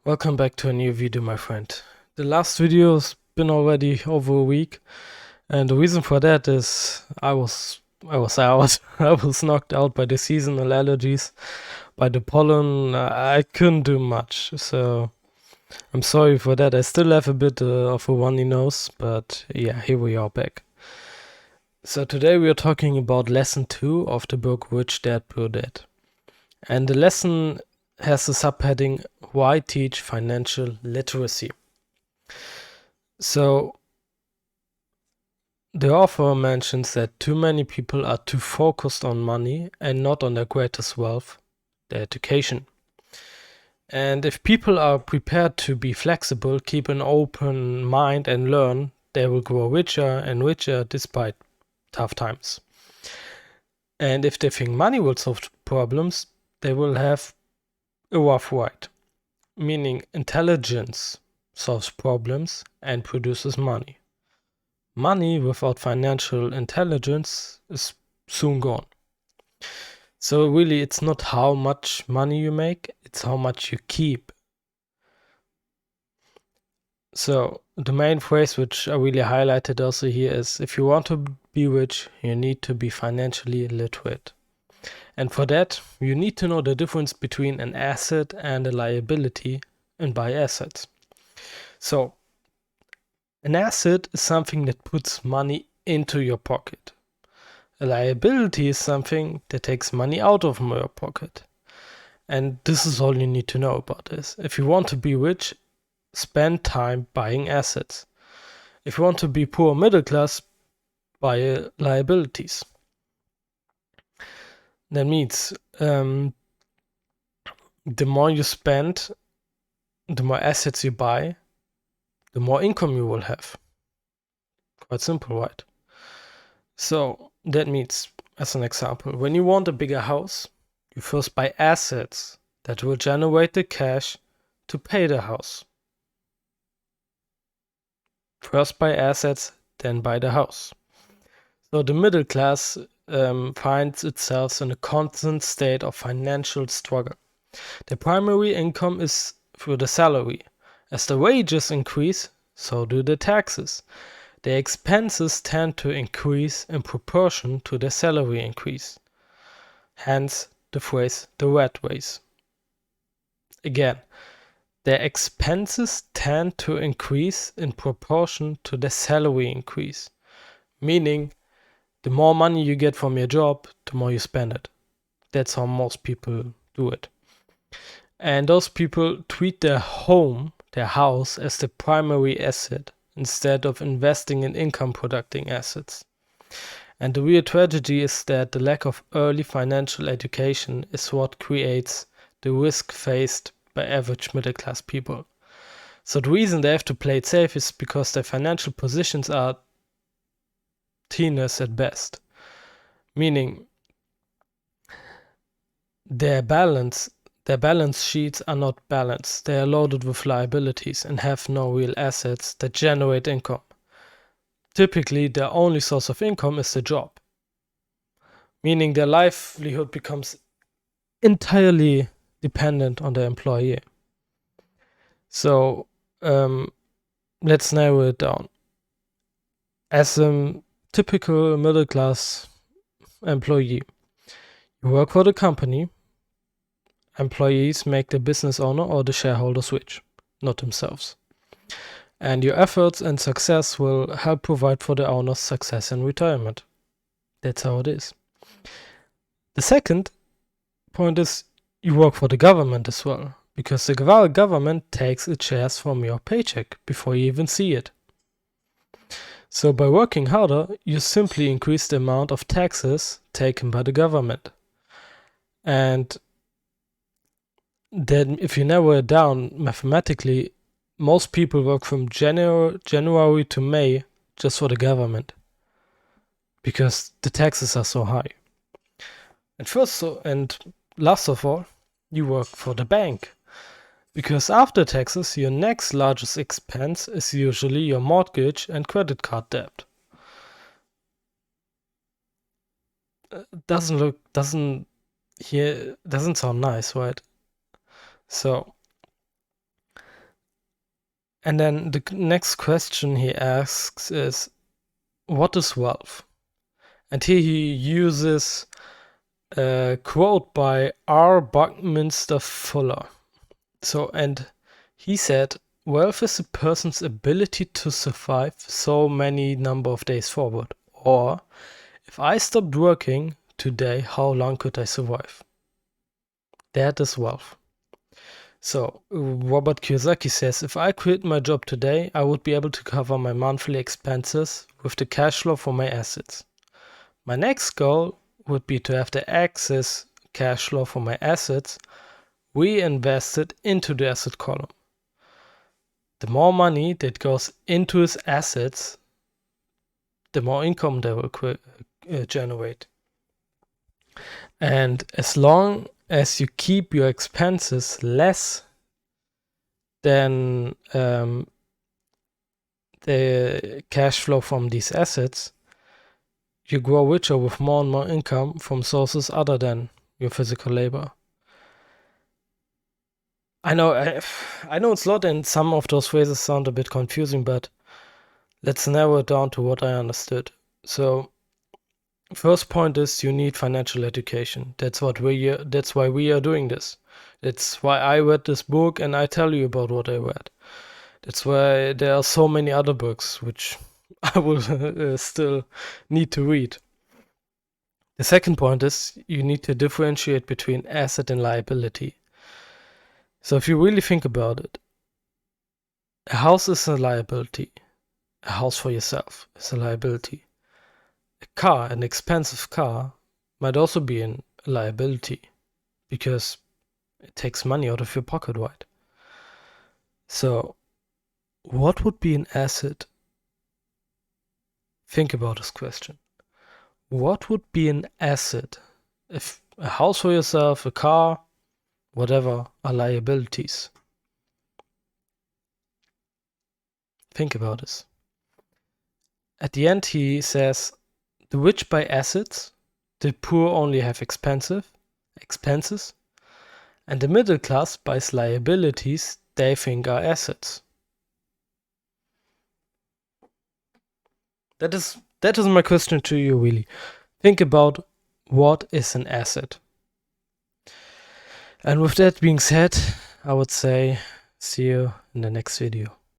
Welcome back to a new video, my friend. The last video's been already over a week, and the reason for that is I was out. I was knocked out by the seasonal allergies, by the pollen. I couldn't do much, so I'm sorry for that. I still have a bit of a runny nose, but yeah, here we are back. So today we are talking about lesson 2 of the book Rich Dad Poor Dad. And the lesson has the subheading, Why Teach Financial Literacy? So, the author mentions that too many people are too focused on money and not on their greatest wealth, their education. And if people are prepared to be flexible, keep an open mind, and learn, they will grow richer and richer despite tough times. And if they think money will solve problems, they will have a rough ride, meaning intelligence solves problems and produces money. Money without financial intelligence is soon gone. So really, it's not how much money you make, it's how much you keep. So the main phrase which I really highlighted also here is, if you want to be rich, you need to be financially literate. And for that, you need to know the difference between an asset and a liability and buy assets. So an asset is something that puts money into your pocket. A liability is something that takes money out of your pocket. And this is all you need to know about this. If you want to be rich, spend time buying assets. If you want to be poor middle class, buy liabilities. That means the more you spend, the more assets you buy, the more income you will have. Quite simple, right? So that means, as an example, when you want a bigger house, you first buy assets that will generate the cash to pay the house. First buy assets, then buy the house. So the middle class finds itself in a constant state of financial struggle. The primary income is through the salary. As the wages increase, so do the taxes. The expenses tend to increase in proportion to the salary increase. Hence the phrase the rat race. Again, the expenses tend to increase in proportion to the salary increase. Meaning, the more money you get from your job, the more you spend it. That's how most people do it. And those people treat their home, their house, as the primary asset instead of investing in income producing assets. And the real tragedy is that the lack of early financial education is what creates the risk faced by average middle class people. So the reason they have to play it safe is because their financial positions are tenuous at best. Meaning their balance sheets are not balanced. They are loaded with liabilities and have no real assets that generate income. Typically, their only source of income is the job, meaning their livelihood becomes entirely dependent on the employee. So let's narrow it down. As a typical middle class employee, you work for the company. Employees make the business owner or the shareholders rich, not themselves. And your efforts and success will help provide for the owner's success in retirement. That's how it is. The second point is you work for the government as well, because the government takes its shares from your paycheck before you even see it. So by working harder, you simply increase the amount of taxes taken by the government. And then if you narrow it down mathematically, most people work from January to May just for the government because the taxes are so high. And last of all, you work for the bank because after taxes, your next largest expense is usually your mortgage and credit card debt. Doesn't sound nice, right? So And then the next question he asks is, what is wealth? And here he uses a quote by R. Buckminster Fuller. And he said, wealth is a person's ability to survive so many number of days forward. Or, if I stopped working today, how long could I survive? That is wealth. So, Robert Kiyosaki says, if I quit my job today, I would be able to cover my monthly expenses with the cash flow from my assets. My next goal would be to have the excess cash flow from my assets reinvested into the asset column. The more money that goes into his assets, the more income they will generate. And as long as you keep your expenses less than the cash flow from these assets, you grow richer with more and more income from sources other than your physical labor. I know it's a lot, and some of those phrases sound a bit confusing, but let's narrow it down to what I understood. So, first point is you need financial education. That's why we are doing this. That's why I read this book and I tell you about what I read. That's why there are so many other books which I will still need to read. The second point is you need to differentiate between asset and liability. So if you really think about it, a house is a liability. A house for yourself is a liability. A car, an expensive car, might also be a liability because it takes money out of your pocket, right? So, what would be an asset? Think about this question. What would be an asset if a house for yourself, a car, whatever, are liabilities? Think about this. At the end, he says, the rich buy assets, the poor only have expenses, and the middle class buys liabilities they think are assets. That is my question to you, really. Think about what is an asset. And with that being said, I would say see you in the next video.